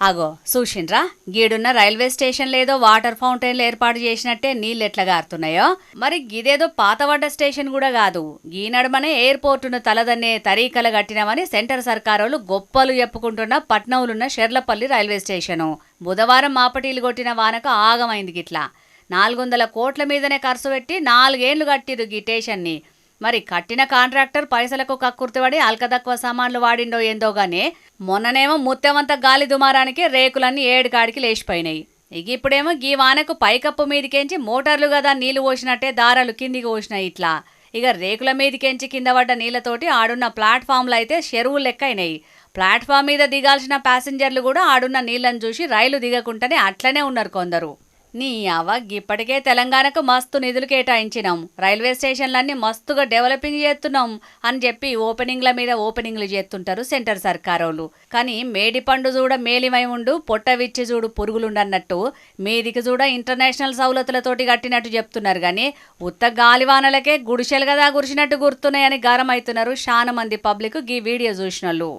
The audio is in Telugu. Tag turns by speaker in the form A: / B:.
A: అగో చూసిండ్రా, గీడున్న రైల్వే స్టేషన్ లేదో వాటర్ ఫౌంటైన్లు ఏర్పాటు చేసినట్టే నీళ్ళు ఎట్లా గారుతున్నాయో. మరి గిదేదో పాతవడ్డ స్టేషన్ కూడా కాదు, గీ నడమనే ఎయిర్పోర్టును తలదన్నే తరీకల కట్టినమని సెంటర్ సర్కారోళ్ళు గొప్పలు చెప్పుకుంటున్న పట్నంలున్న షెర్లపల్లి రైల్వే స్టేషను బుధవారం మాపటీలు కొట్టిన వానకు ఆగమైంది. గిట్లా 400 కోట్ల మీదనే ఖర్చు పెట్టి 4 ఏళ్లు కట్టిరు గీ స్టేషన్ని. మరి కట్టిన కాంట్రాక్టర్ పైసలకు కక్కుర్తిపడి అల్కదక్కువ సామాన్లు వాడిండో ఏందో గానీ మొన్ననేమో ముత్తెమంత గాలి దుమారానికి రేకులన్నీ ఏడుకాడికి లేచిపోయినాయి. ఇప్పుడేమో గీ వానకు పైకప్పు మీదికెంచి మోటార్లు కదా నీళ్లు పోసినట్టే దారాలు కిందికి పోసినాయి. ఇట్లా రేకుల మీదికెంచి కింద పడ్డ నీళ్లతోటి ఆడున్న ప్లాట్ఫామ్లు అయితే చెరువులు లెక్క అయినాయి. ప్లాట్ఫామ్ మీద దిగాల్సిన ప్యాసింజర్లు కూడా ఆడున్న నీళ్లను చూసి రైలు దిగకుండానే అట్లనే ఉన్నారు కొందరు. నీ అవ్వ, ఇప్పటికే తెలంగాణకు మస్తు నిధులు కేటాయించినాం, రైల్వే స్టేషన్లన్నీ మస్తుగా డెవలపింగ్ చేస్తున్నాం అని చెప్పి ఓపెనింగ్ల మీద ఓపెనింగ్లు చేస్తుంటారు సెంటర్ సర్కారోళ్ళు. కానీ మేడి పండు చూడ మేలిమై ఉండు, పొట్ట విచ్చి చూడు పురుగులుండన్నట్టు మీదికి చూడ ఇంటర్నేషనల్ సౌలతులతోటి కట్టినట్టు చెప్తున్నారు. కానీ ఉత్త గాలివానలకే గుడిసెలు కదా గురిసినట్టు గుర్తున్నాయని గారం అవుతున్నారు చాలా మంది పబ్లిక్ గీ వీడియో చూసినోళ్ళు.